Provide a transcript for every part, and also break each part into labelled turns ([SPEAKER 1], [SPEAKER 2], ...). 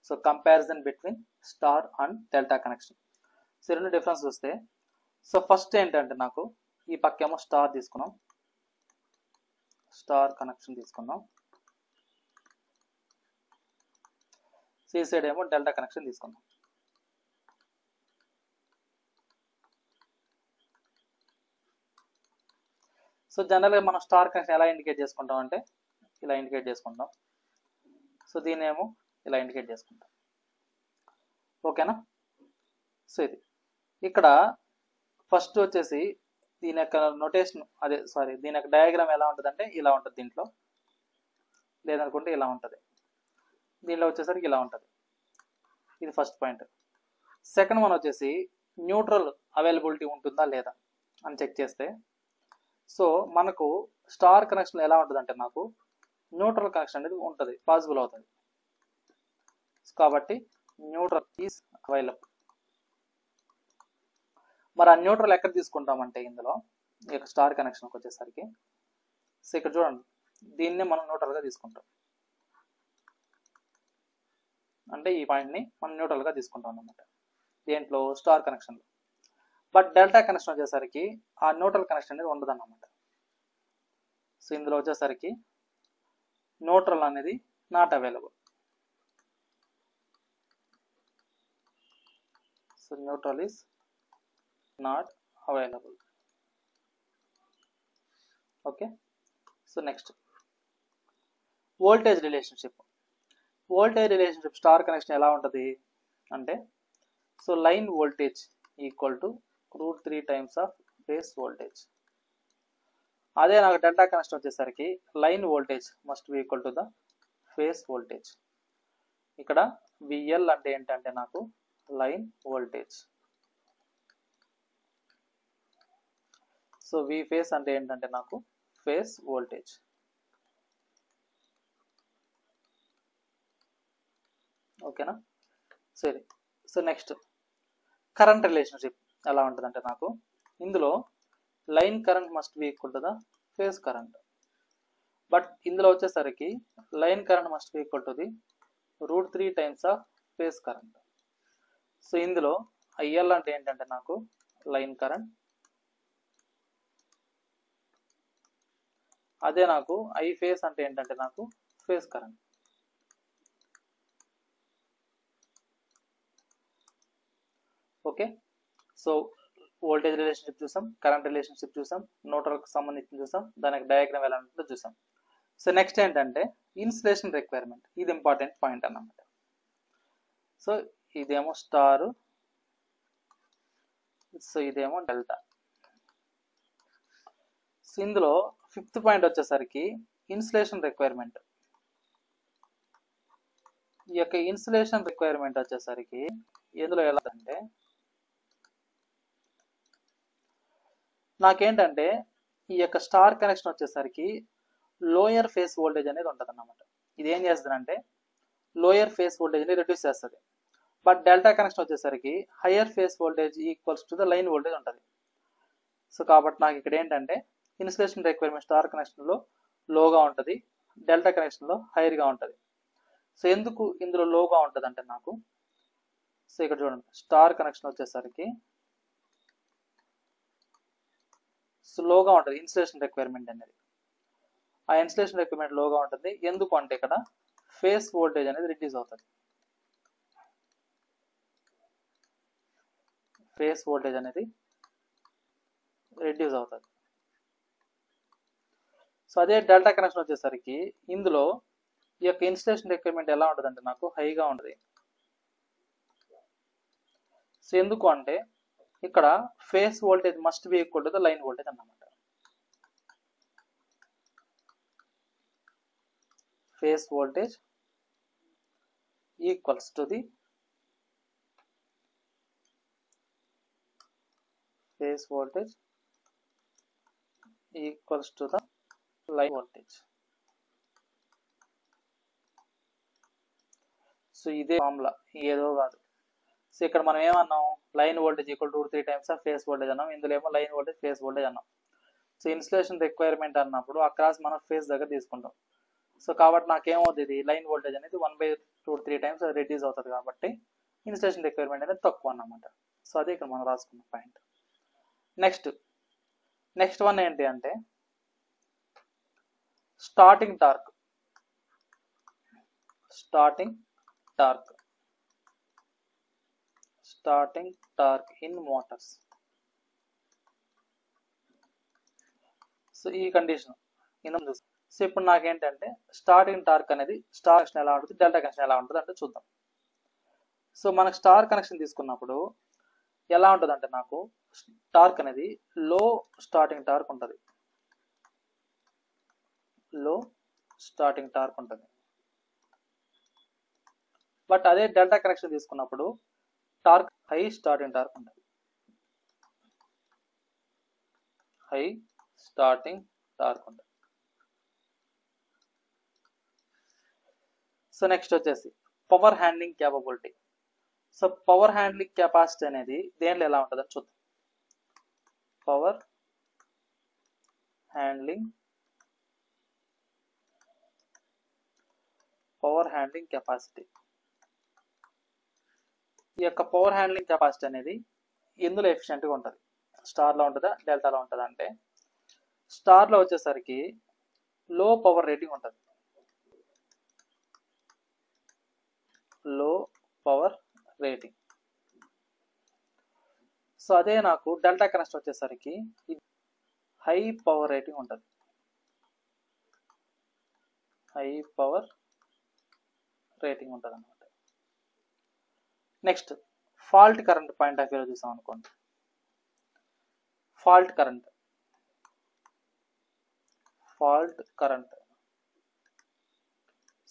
[SPEAKER 1] So comparison between star and delta connection. So రెండు difference వస్తే, so first ఏంటంటే నాకు ఈ పక్కేమో స్టార్ తీసుకున్నాం, స్టార్ కనెక్షన్ తీసుకున్నాం, సి సైడ్ ఏమో డెల్టా కనెక్షన్ తీసుకున్నాం. సో జనరల్గా మనం స్టార్ కనెక్షన్ ఎలా ఇండికేట్ చేసుకుంటాం అంటే ఇలా ఇండికేట్ చేసుకుంటాం. సో దీని ఏమో ఇలా ఇండికేట్ చేసుకుంటాం. ఓకేనా? సో ఇది ఇక్కడ ఫస్ట్ వచ్చేసి దీని యొక్క నోటేషన్, దీని యొక్క డయాగ్రామ్ ఎలా ఉంటుంది అంటే ఇలా ఉంటుంది, దీంట్లో లేదనుకుంటే ఇలా ఉంటుంది, దీనిలో వచ్చేసరికి ఇలా ఉంటుంది. ఇది ఫస్ట్ పాయింట్. సెకండ్ వన్ వచ్చేసి న్యూట్రల్ అవైలబిలిటీ ఉంటుందా లేదా అని చెక్ చేస్తే, సో మనకు స్టార్ కనెక్షన్ ఎలా ఉంటుంది అంటే నాకు న్యూట్రల్ కనెక్షన్ అనేది ఉంటుంది, పాసిబుల్ అవుతుంది. కాబట్టి న్యూట్రల్ ఈజ్ అవైలబుల్. మరి ఆ న్యూట్రల్ ఎక్కడ తీసుకుంటామంటే ఇందులో ఈ యొక్క స్టార్ కనెక్షన్కి వచ్చేసరికి, సో ఇక్కడ చూడండి, దీన్నే మనం న్యూట్రల్గా తీసుకుంటాం, అంటే ఈ పాయింట్ని మనం న్యూట్రల్గా తీసుకుంటాం అన్నమాట దేంట్లో, స్టార్ కనెక్షన్లో. బట్ డెల్టా కనెక్షన్ వచ్చేసరికి ఆ న్యూట్రల్ కనెక్షన్ అనేది ఉండదు అన్నమాట. సో ఇందులో వచ్చేసరికి న్యూట్రల్ అనేది not available. So neutral is not available. Okay. So next voltage relationship. Voltage relationship star connection ఎలా ఉంటుంది అంటే, so line voltage equal to √3 times of phase voltage. అదే నాకు డెల్టా కనెక్షన్ వచ్చేసరికి line voltage must be equal to the phase voltage. ఇక్కడ VL అంటే ఏంటంటే నాకు line voltage. So V phase అంటే ఏంటంటే నాకు ఫేస్ వోల్టేజ్. ఓకేనా? సరే. సో నెక్స్ట్ కరెంట్ రిలేషన్షిప్ ఎలా ఉంటుందంటే నాకు ఇందులో line current must be equal to the phase current. But ఇందులో వచ్చేసరికి line current must be equal to the √3 times of phase current. So ఇందులో ఐఎల్ అంటే ఏంటంటే నాకు లైన్ కరెంట్, అదే నాకు ఐ ఫేస్ అంటే ఏంటంటే నాకు phase current. Okay. So voltage relationship చూసాం, కరెంట్ రిలేషన్షిప్ చూసాం, న్యూట్రల్కి సంబంధించి చూసాం, దానికి డయాగ్రామ్ ఎలా ఉంటుందో చూసాం. సో నెక్స్ట్ ఏంటంటే ఇన్సులేషన్ రిక్వైర్మెంట్. ఇది ఇంపార్టెంట్ పాయింట్ అన్నమాట. సో ఇదేమో స్టార్, సో ఇదేమో డెల్టా. సో ఇందులో ఫిఫ్త్ పాయింట్ వచ్చేసరికి ఇన్సులేషన్ రిక్వైర్మెంట్. ఈ యొక్క ఇన్సులేషన్ రిక్వైర్మెంట్ వచ్చేసరికి ఎందులో ఎలా అంటే నాకేంటంటే ఈ యొక్క స్టార్ కనెక్షన్ వచ్చేసరికి లోయర్ ఫేస్ వోల్టేజ్ అనేది ఉంటుంది అన్నమాట. ఇది ఏం చేస్తుందంటే లోయర్ ఫేస్ వోల్టేజ్ ని రెడ్యూస్ చేస్తుంది. బట్ డెల్టా కనెక్షన్ వచ్చేసరికి higher face voltage equals to the line voltage ఉంటుంది. సో కాబట్టి నాకు ఇక్కడ ఏంటంటే ఇన్సులేషన్ రిక్వైర్మెంట్ స్టార్ కనెక్షన్లో లోగా ఉంటుంది, డెల్టా కనెక్షన్లో హైయర్గా ఉంటుంది. సో ఎందుకు ఇందులో లోగా ఉంటుంది అంటే నాకు, సో ఇక్కడ చూడండి స్టార్ కనెక్షన్ వచ్చేసరికి స్లోగా ఉంటుంది ఇన్సులేషన్ రిక్వైర్మెంట్ అనేది. ఆ ఇన్సులేషన్ రిక్వైర్మెంట్ లోగా ఉంటుంది. ఎందుకు అంటే ఇక్కడ ఫేస్ వోల్టేజ్ అనేది రిడ్యూస్ అవుతుంది. ఫేస్ వోల్టేజ్ అనేది రిడ్యూస్ అవుతుంది. సో అదే డెల్టా కనెక్షన్ వచ్చేసరికి ఇందులో ఈ యొక్క ఇన్సులేషన్ రిక్వైర్మెంట్ ఎలా ఉంటుంది అంటే నాకు హైగా ఉంటుంది. సో ఎందుకు అంటే ఇక్కడ phase voltage must be equal to the line voltage అన్నమాట. Phase voltage equals to the phase voltage equals to the line voltage. So ఇదే ఫార్ములా, ఏదో కాదు. సో ఇక్కడ మనం ఏమన్నాం, line voltage equal to √3 times of phase voltage అన్నాం. ఇందులో ఏమో లైన్ వోల్టేజ్ ఫేస్ వోల్టేజ్ అన్నాం. సో ఇన్సులేషన్ రిక్వైర్మెంట్ అన్నప్పుడు అక్రాస్ మనం ఫేస్ దగ్గర తీసుకుంటాం. సో కాబట్టి నాకేమవుతుంది, లైన్ వోల్టేజ్ అనేది 1/√3 టైమ్స్ రెడ్యూస్ అవుతుంది కాబట్టి ఇన్సులేషన్ రిక్వైర్మెంట్ అనేది తక్కువ అన్నమాట. సో అదే ఇక్కడ మనం రాసుకున్న పాయింట్. నెక్స్ట్ వన్ ఏంటి అంటే starting torque in Motors. So ఈ కండిషన్ సో ఇప్పుడు నాకేంటంటే స్టార్టింగ్ టార్క్ అనేది స్టార్ కనెక్షన్ ఎలా ఉంటుంది, డెల్టా కనెక్షన్ ఎలా ఉంటుంది అంటే చూద్దాం. సో మనకు స్టార్ కనెక్షన్ తీసుకున్నప్పుడు ఎలా ఉంటుంది అంటే నాకు టార్క్ అనేది లో స్టార్టింగ్ టార్క్ ఉంటుంది. బట్ అదే డెల్టా కనెక్షన్ తీసుకున్నప్పుడు టార్క్ హై స్టార్టింగ్ టార్క్ ఉంటుంది. సో నెక్స్ట్ వచ్చేసి power handling capability. So power handling capacity అనేది దేంట్లో ఎలా ఉంటుందని చూద్దాం. Power handling capacity. ఈ యొక్క పవర్ హ్యాండ్లింగ్ కెపాసిటీ అనేది ఎందులో ఎఫిషియెంట్గా ఉంటుంది, స్టార్లో ఉంటుందా డెల్టాలో ఉంటుందా అంటే స్టార్లో వచ్చేసరికి లో పవర్ రేటింగ్ ఉంటుంది. సో అదే నాకు డెల్టా కనెక్షన్ వచ్చేసరికి హై పవర్ రేటింగ్ ఉంటుంది. అన్నమాట. Next fault current point of వ్యూలో చూసాం అనుకోండి. ఫాల్ట్ కరెంట్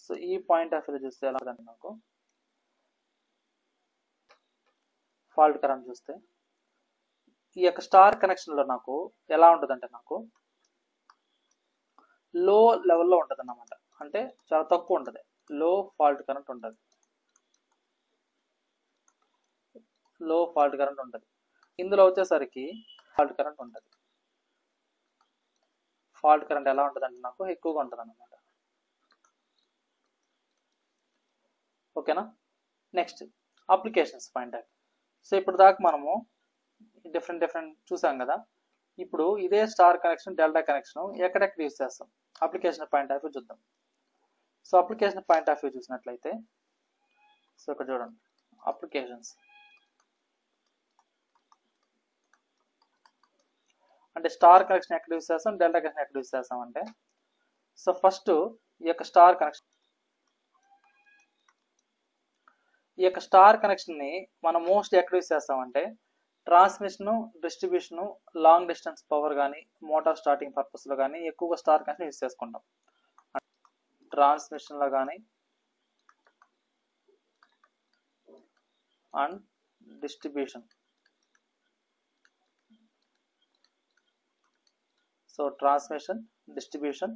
[SPEAKER 1] సో ఈ పాయింట్ ఆఫ్ వ్యూలో చూస్తే ఎలా ఉందంటే నాకు ఫాల్ట్ కరెంట్ చూస్తే ఈ యొక్క స్టార్ కనెక్షన్లో నాకు ఎలా ఉంటుందంటే నాకు లో లెవెల్లో ఉంటుంది అన్నమాట. అంటే చాలా తక్కువ ఉంటుంది, లో ఫాల్ట్ కరెంట్ ఉంటుంది. ఇందులో వచ్చేసరికి ఫాల్ట్ కరెంట్ ఉంటుంది. ఫాల్ట్ కరెంట్ ఎలా ఉంటుంది అంటే నాకు ఎక్కువగా ఉంటుంది అన్నమాట. ఓకేనా. Next applications point of. So ఇప్పుడు దాకా మనము డిఫరెంట్ చూసాం కదా. ఇప్పుడు ఇదే స్టార్ కనెక్షన్ డెల్టా కనెక్షన్ ఎక్కడెక్కడ యూజ్ చేస్తాం అప్లికేషన్ పాయింట్ ఆఫ్ వ్యూ చూద్దాం. So application point of view చూసినట్లయితే సో ఇక్కడ చూడండి అప్లికేషన్స్ అంటే స్టార్ కనెక్షన్ ఎక్కడ యూజ్ చేస్తాం, డెల్టా కనెక్షన్ ఎక్కడ యూజ్ చేస్తాం అంటే సో ఫస్ట్ ఈ యొక్క స్టార్ కనెక్షన్ ని మనం మోస్ట్ ఎక్కడ యూజ్ చేస్తామంటే transmission, distribution, long distance power కానీ మోటార్ స్టార్టింగ్ పర్పస్ లో కానీ ఎక్కువగా స్టార్ కనెక్షన్ యూజ్ చేసుకుంటాం. ట్రాన్స్మిషన్ లో కానీ and distribution. So transmission, distribution,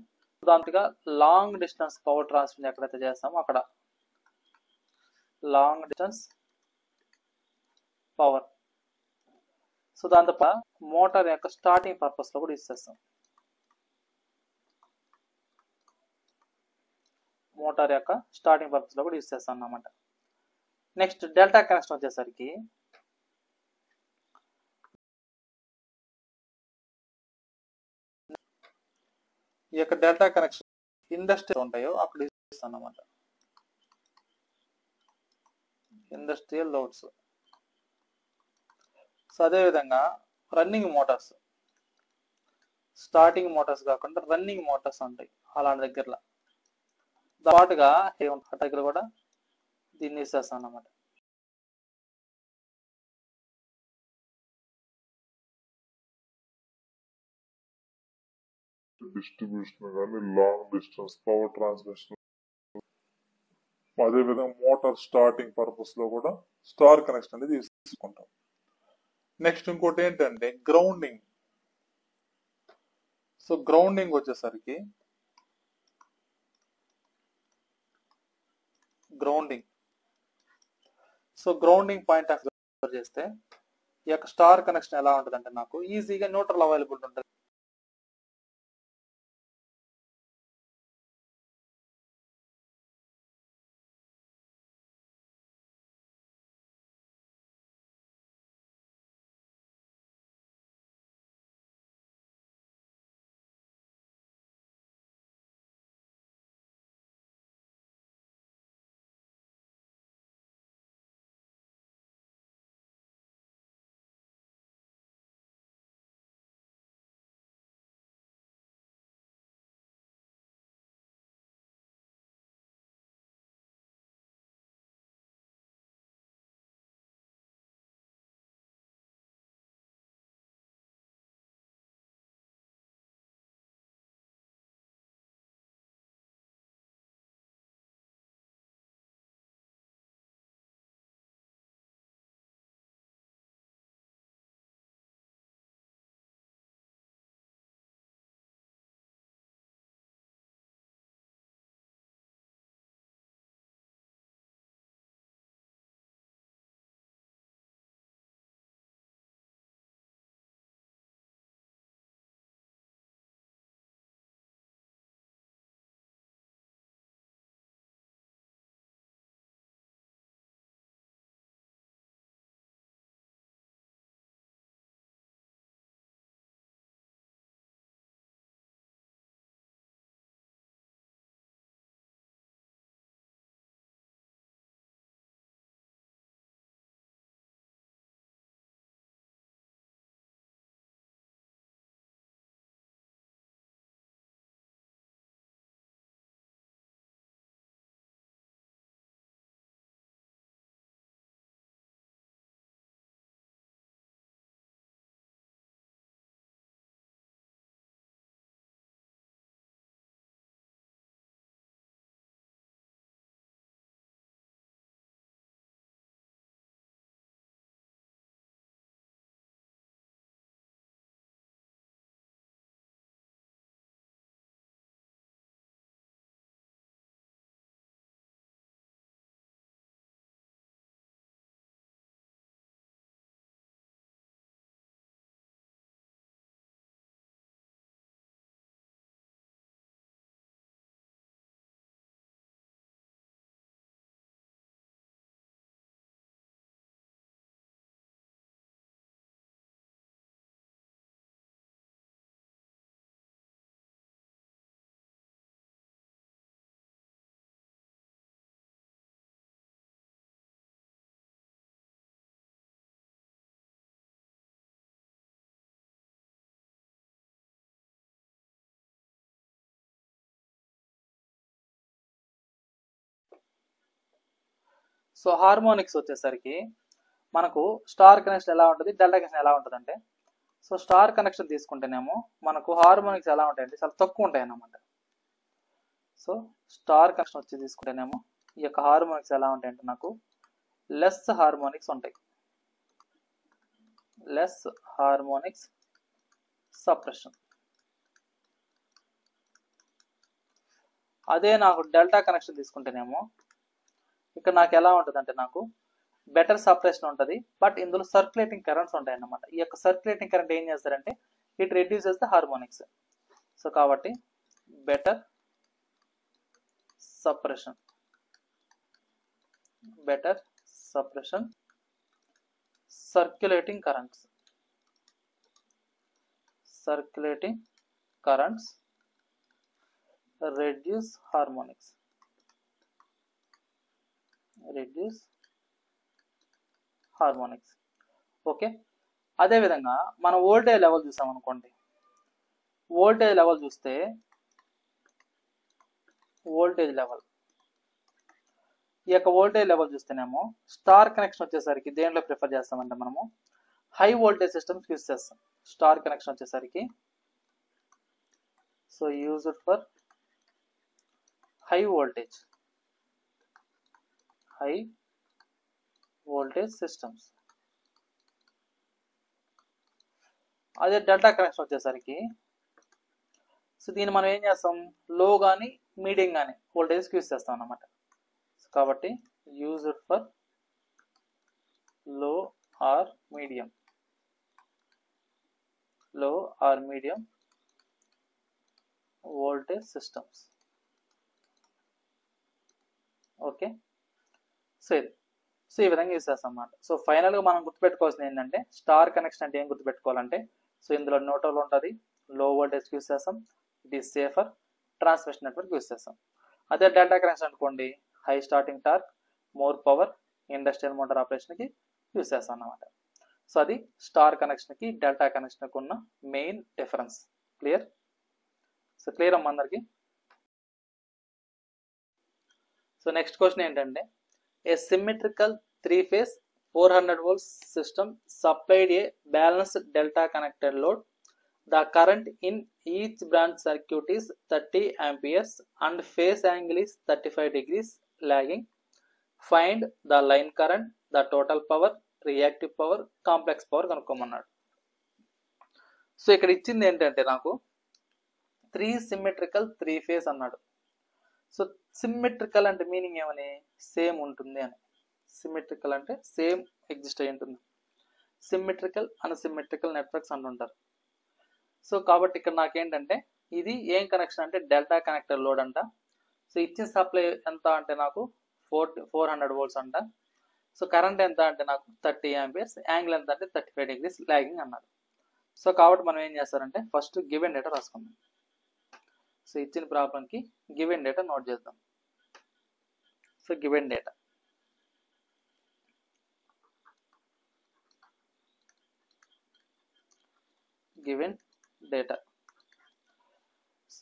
[SPEAKER 1] దాంతోగా లాంగ్ డిస్టెన్స్ పవర్ ట్రాన్స్మిషన్ ఎక్కడైతే చేస్తామో అక్కడ లాంగ్ డిస్టెన్స్ పవర్. సో దాంతో మోటార్ యొక్క స్టార్టింగ్ పర్పస్ లో కూడా యూజ్ చేస్తాం. అన్నమాట. నెక్స్ట్ డెల్టా కనెక్షన్ వచ్చేసరికి ఈ యొక్క డెల్టా కనెక్షన్ ఇండస్ట్రీ ఉంటాయో అక్కడ యూజ్ చేస్తాం అన్నమాట. Industrial loads. సో అదేవిధంగా రన్నింగ్ మోటార్స్, స్టార్టింగ్ మోటార్స్ కాకుండా రన్నింగ్ మోటార్స్ ఉంటాయి అలాంటి దగ్గరలో పాటుగా దగ్గర కూడా దీన్ని యూజ్ చేస్తాం అన్నమాట.
[SPEAKER 2] డిస్ట్రిబ్యూషన్ కానీ లాంగ్ డిస్టెన్స్ పవర్ ట్రాన్స్మిషన్, అదేవిధంగా మోటార్ స్టార్టింగ్ పర్పస్ లో కూడా స్టార్ కనెక్షన్ అనేది తీసుకుంటాం. నెక్స్ట్ ఇంకోటి ఏంటంటే గ్రౌండింగ్. సో గ్రౌండింగ్ వచ్చేసరికి గ్రౌండింగ్ పాయింట్ ఆఫ్ చేస్తే ఈ యొక్క స్టార్ కనెక్షన్ ఎలా ఉంటుంది అంటే నాకు ఈజీగా న్యూట్రల్ అవైలబుల్ ఉంటుంది.
[SPEAKER 1] సో హార్మోనిక్స్ వచ్చేసరికి మనకు స్టార్ కనెక్షన్ ఎలా ఉంటుంది, డెల్టా కనెక్షన్ ఎలా ఉంటుంది అంటే, సో స్టార్ కనెక్షన్ తీసుకుంటేనేమో మనకు హార్మోనిక్స్ ఎలా ఉంటాయంటే చాలా తక్కువ ఉంటాయి అన్నమాట. సో స్టార్ కనెక్షన్ వచ్చి తీసుకుంటేనేమో ఈ యొక్క హార్మోనిక్స్ ఎలా ఉంటాయంటే నాకు లెస్ హార్మోనిక్స్ ఉంటాయి, లెస్ హార్మోనిక్స్ సప్రెషన్. అదే నాకు డెల్టా కనెక్షన్ తీసుకుంటేనేమో ఇక్కడ నాకు ఎలా ఉంటుంది అంటే నాకు బెటర్ సప్రెషన్ ఉంటుంది, బట్ ఇందులో సర్క్యులేటింగ్ కరెంట్స్ ఉంటాయి అన్నమాట. ఈ యొక్క సర్క్యులేటింగ్ కరెంట్ ఏం చేస్తారంటే it reduces the harmonics. So కాబట్టి better suppression, better suppression, circulating currents, circulating currents reduce harmonics, reduce harmonics. Okay, అదే విధంగా మనం వోల్టేజ్ లెవెల్ చూసాం అనుకోండి. వోల్టేజ్ లెవెల్ చూస్తే వోల్టేజ్ లెవెల్, ఈ యొక్క వోల్టేజ్ లెవెల్ చూస్తేనేమో స్టార్ కనెక్షన్ వచ్చేసరికి దేంట్లో ప్రిఫర్ చేస్తామంటే మనము హై వోల్టేజ్ సిస్టమ్స్ యూజ్ చేస్తాం. స్టార్ కనెక్షన్ వచ్చేసరికి so used for high voltage, high voltage systems. అదే డెల్టా కనెక్షన్ వచ్చేసరికి సో దీన్ని మనం ఏం చేస్తాం, లో కానీ మీడియం కానీ వోల్టేజ్ యూజ్ చేస్తాం అన్నమాట. కాబట్టి యూజ్డ్ ఫర్ లో ఆర్ మీడియం, లో are medium voltage systems. Okay, so ఈ విధంగా యూజ్ చేస్తాం అన్నమాట. సో ఫైనల్గా మనం గుర్తుపెట్టుకోవాల్సింది ఏంటంటే స్టార్ కనెక్షన్ అంటే ఏం గుర్తుపెట్టుకోవాలంటే, సో ఇందులో న్యూట్రల్ ఉంటుంది, లో వోల్టేజ్ యూజ్ చేస్తాం, it is safer, transmission network use చేస్తాం. అదే డెల్టా కనెక్షన్ అనుకోండి, high starting torque, more power, industrial motor ఆపరేషన్కి యూజ్ చేస్తాం అన్నమాట. సో అది స్టార్ కనెక్షన్కి డెల్టా కనెక్షన్కి ఉన్న main difference. Clear? So clear అమ్మ అందరికి? సో నెక్స్ట్ క్వశ్చన్ ఏంటంటే, ఏ symmetrical 3-phase 400 volts system supplied a balanced delta connected load. The current in each branch circuit is 30 amperes and phase angle is 35 degrees lagging. Find the line current, the total power, reactive power, complex power కనుక్కోమన్నాడు. So ఇక్కడ ఇచ్చింది ఏంటంటే నాకు 3 symmetrical 3 phase అన్నాడు. So symmetrical అంటే meaning ఏమని, same ఉంటుంది అని. సిమెట్రికల్ అంటే సేమ్ ఎగ్జిస్ట్ అయి ఉంటుంది. సిమెట్రికల్ అన్సిమెట్రికల్ నెట్వర్క్స్ అంటుంటారు. సో కాబట్టి ఇక్కడ నాకేంటంటే ఇది ఏం కనెక్షన్ అంటే డెల్టా కనెక్టర్ లోడ్ అంట. సో ఇచ్చిన సప్లై ఎంత అంటే నాకు 400 volts అంట. సో కరెంట్ ఎంత అంటే నాకు 30 amperes, యాంగిల్ ఎంత అంటే 35 degrees లాగింగ్ అన్నారు. సో కాబట్టి మనం ఏం చేస్తారంటే ఫస్ట్ గివెన్ డేటా రాసుకుందాం. సో ఇచ్చిన ప్రాబ్లంకి గివెన్ డేటా నోట్ చేద్దాం. So given data, given data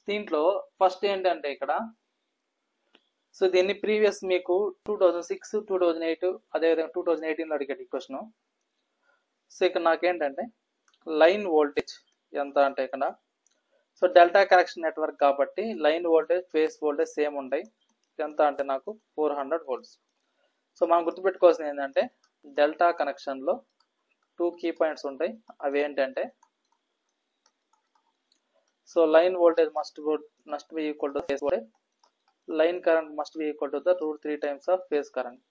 [SPEAKER 1] దీంట్లో ఫస్ట్ ఏంటంటే ఇక్కడ సో దీన్ని ప్రీవియస్ మీకు 2006, 2008 అదేవిధంగా 2018లో అడిగాడు ఈ క్వశ్చన్. సో ఇక్కడ నాకేంటంటే లైన్ వోల్టేజ్ ఎంత అంటే ఇక్కడ సో డెల్టా కనెక్షన్ నెట్వర్క్ కాబట్టి line voltage phase voltage same ఉంటాయి. ఎంత అంటే నాకు 400 volts. సో మనం గుర్తుపెట్టుకోవాల్సింది ఏంటంటే డెల్టా కనెక్షన్లో 2 key points ఉంటాయి. అవి ఏంటంటే so line voltage must be equal to phase voltage, line current must be equal to the √3 times of phase current.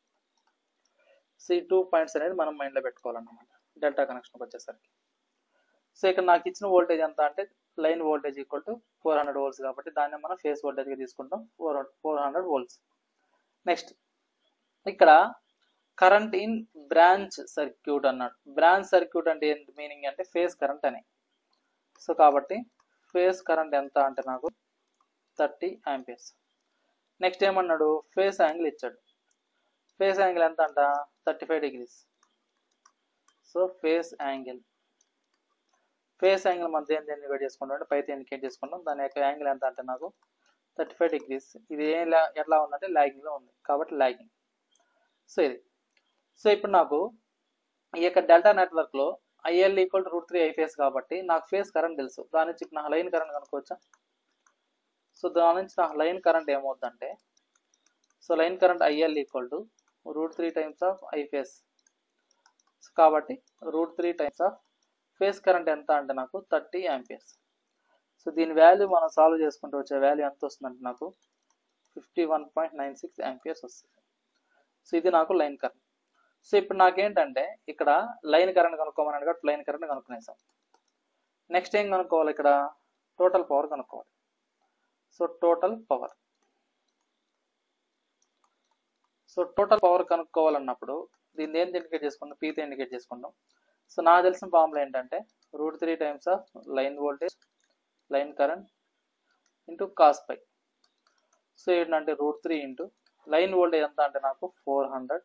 [SPEAKER 1] So ఈ 2 points అనేది మనం మైండ్లో పెట్టుకోవాలన్నమాట డెల్టా కనెక్షన్కి వచ్చేసరికి. సో ఇక్కడ నాకు ఇచ్చిన వోల్టేజ్ ఎంత అంటే line voltage equal to 400 volts కాబట్టి దాన్ని మనం ఫేస్ వోల్టేజ్గా తీసుకుంటాం 400 volts. నెక్స్ట్ ఇక్కడ కరెంట్ ఇన్ బ్రాంచ్ సర్క్యూట్ అన్నాడు. బ్రాంచ్ సర్క్యూట్ అంటే ఏంటి మీనింగ్ అంటే ఫేస్ కరెంట్ అని. సో కాబట్టి ఫేస్ కరెంట్ ఎంత అంటే నాకు 30 amperes. నెక్స్ట్ ఏమన్నాడు, ఫేస్ యాంగిల్ ఇచ్చాడు. ఫేస్ యాంగిల్ ఎంత అంట 35 degrees. సో ఫేస్ యాంగిల్ మనం దేని ఇండికేట్ చేసుకుంటాం అంటే పైతే ఇండికేట్ చేసుకుంటాం. దాని యొక్క యాంగిల్ ఎంత అంటే నాకు 35 degrees. ఇది ఎట్లా ఉందంటే లాగింగ్లో ఉంది కాబట్టి లాగింగ్. సో ఇది. సో ఇప్పుడు నాకు ఈ యొక్క డెల్టా నెట్వర్క్లో IL = √3 I ఫేస్ కాబట్టి నాకు ఫేస్ కరెంట్ తెలుసు. దాని నుంచి నా లైన్ కరెంట్ కనుక్కోవచ్చా? సో దాని నుంచి నాకు లైన్ కరెంట్ ఏమవుతుందంటే, so line current IL = √3 times of I face. కాబట్టి √3 టైమ్స్ ఆఫ్ ఫేస్ కరెంట్ ఎంత అంటే నాకు 30 ఆంపియర్స్. సో దీని వాల్యూ మనం సాల్వ్ చేసుకుంటూ వచ్చే వాల్యూ ఎంత వస్తుందంటే నాకు 51.96 ఆంపియర్స్ వస్తుంది. సో ఇది నాకు లైన్ కరెంట్. సో ఇప్పుడు నాకేంటంటే ఇక్కడ లైన్ కరెంట్ కనుక్కోమని కాబట్టి లైన్ కరెంట్ కనుక్కునేసాం. నెక్స్ట్ ఏం కనుక్కోవాలి? ఇక్కడ టోటల్ పవర్ కనుక్కోవాలి. So total power. So total power కనుక్కోవాలన్నప్పుడు దీన్ని ఏం ఇండికేట్ చేసుకుంటాం? పీతో ఇండికేట్ చేసుకుంటాం. సో నాకు తెలిసిన ఫార్ములా ఏంటంటే √3 times of line voltage, line current into cos phi. So ఏంటంటే √3 ఇంటూ లైన్ వోల్టేజ్ ఎంత అంటే నాకు 400.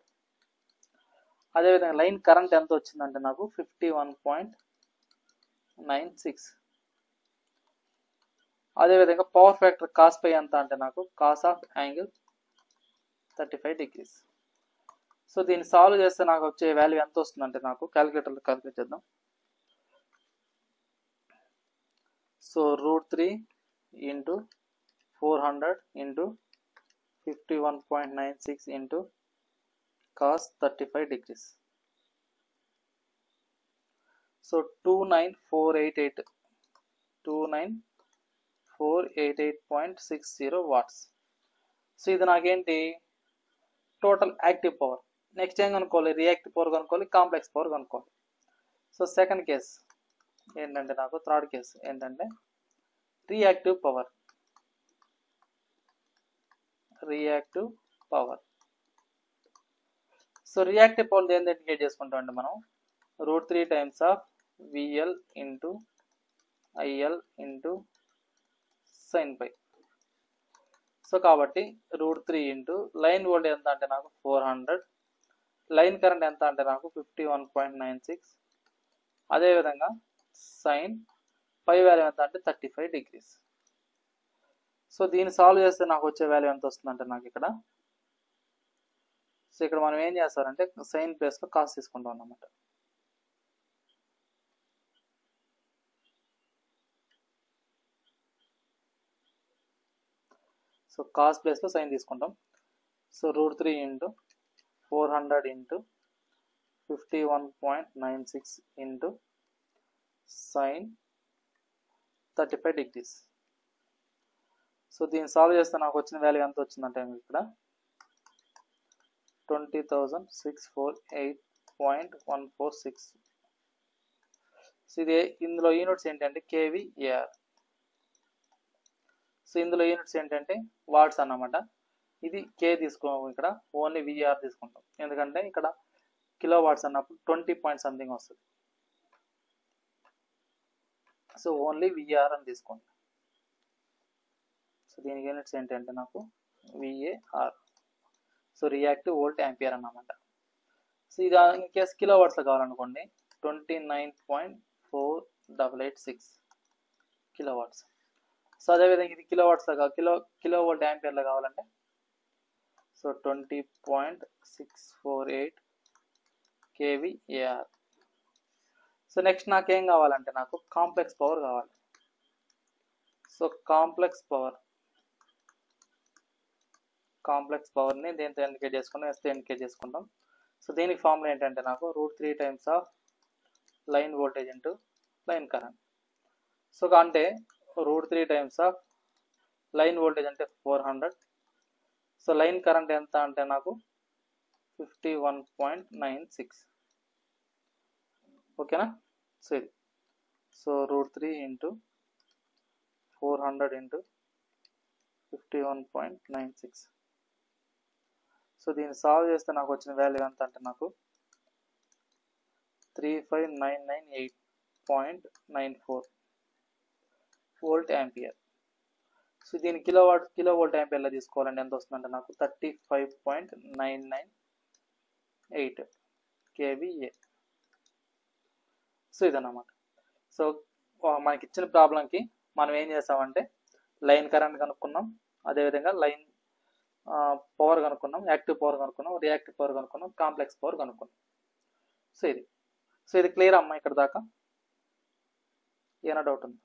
[SPEAKER 1] అదేవిధంగా లైన్ కరెంట్ ఎంత వచ్చిందంటే నాకు 51.96. అదేవిధంగా పవర్ ఫ్యాక్టర్ కాస్ పై ఎంత అంటే నాకు cos of angle 35 degrees. So దీన్ని సాల్వ్ చేస్తే నాకు వచ్చే వాల్యూ ఎంత వస్తుందంటే నాకు క్యాలిక్యులేటర్లో క్యాలిక్యులేట్ చేద్దాం. So √3 into 400 into 51.96 into cos 35 degrees. So 29488.60 watts. So ఇది నాకేంటి? Total active power. నెక్స్ట్ ఏం కనుక్కోవాలి? రియాక్టివ్ పవర్ కనుక్కోవాలి, కాంప్లెక్స్ పవర్ కనుక్కోవాలి. సో సెకండ్ కేస్ ఏంటంటే నాకు థర్డ్ కేస్ ఏంటంటే reactive power. Reactive power. So reactive power దేని ఇండికేట్ చేసుకుంటాం అంటే మనం √3 times of VL into IL into sine phi. So కాబట్టి √3 ఇంటూ లైన్ వోల్టేజ్ ఎంత అంటే నాకు 400, లైన్ కరెంట్ ఎంత అంటే నాకు 51.96, అదేవిధంగా సైన్ పై వాల్యూ ఎంత అంటే 35 degrees. సో దీన్ని సాల్వ్ చేస్తే నాకు వచ్చే వాల్యూ ఎంత వస్తుందంటే నాకు ఇక్కడ, సో ఇక్కడ మనం ఏం చేస్తారంటే సైన్ ప్లేస్లో కాస్ తీసుకుంటాం అన్నమాట. సో కాస్ ప్లేస్లో సైన్ తీసుకుంటాం. So √3 into 400 into 51.96 into sine 35 degrees. So దీన్ని సాల్వ్ చేస్తే నాకు వచ్చిన వాల్యూ ఎంత వచ్చిందంటే ఇక్కడ 20,648.146. సో ఇది ఇందులో యూనిట్స్ ఏంటంటే kVAr. సో ఇందులో యూనిట్స్ ఏంటంటే వాట్స్ అన్నమాట. ఇది K తీసుకోము, ఇక్కడ ఓన్లీ VAr తీసుకుంటాం. ఎందుకంటే ఇక్కడ కిలో వాట్స్ అన్నప్పుడు 20 పాయింట్ సంథింగ్ వస్తుంది. సో ఓన్లీ VAr అని తీసుకోండి. సో దీని యూనిట్స్ ఏంటంటే నాకు VAR. So reactive volt ampere అన్నమాట. సో ఇది ఇన్ కేస్ కిలో వాట్స్లో కావాలనుకోండి 29.4886 కిలో వాట్స్. సో అదేవిధంగా ఇది కిలో వాట్స్లో కిలో వోల్ట్ యాంపియర్లో కావాలంటే సో 20.648 kVAr. సో నెక్స్ట్ నాకేం కావాలంటే నాకు కాంప్లెక్స్ పవర్ కావాలి. సో కాంప్లెక్స్ పవర్ని దేంతో ఇండికేట్ చేసుకుంటాం? ఎస్తో ఇండికేట్ చేసుకుంటాం. సో దీనికి ఫార్ములా ఏంటంటే నాకు √3 times of line voltage into line current. So అంటే √3 టైమ్స్ ఆఫ్ లైన్ వోల్టేజ్ అంటే 400. సో లైన్ కరెంట్ ఎంత అంటే నాకు 51.96. ఓకేనా? సో ఇది సో √3 ఇంటూ 400 ఇంటూ 51.96. సో దీన్ని సాల్వ్ చేస్తే నాకు వచ్చిన వాల్యూ ఎంత అంటే నాకు 35,998.94 వోల్ట్ యాంపియర్. సో దీన్ని కిలో వోల్ట్ యాంపియర్లో తీసుకోవాలంటే ఎంత వస్తుందంటే నాకు 35.998 kVA. సో ఇదన్నమాట. సో మనకి ఇచ్చిన ప్రాబ్లంకి మనం ఏం చేసామంటే లైన్ కరెంట్ కనుక్కున్నాం, అదేవిధంగా పవర్ కనుక్కున్నాం, యాక్టివ్ పవర్ కనుక్కున్నాం, రియాక్టివ్ పవర్ కనుక్కున్నాం, కాంప్లెక్స్ పవర్ కనుక్కున్నాం. సో ఇది క్లియర్ అమ్మా ఇక్కడ దాకా? ఏమైనా డౌట్ ఉంది?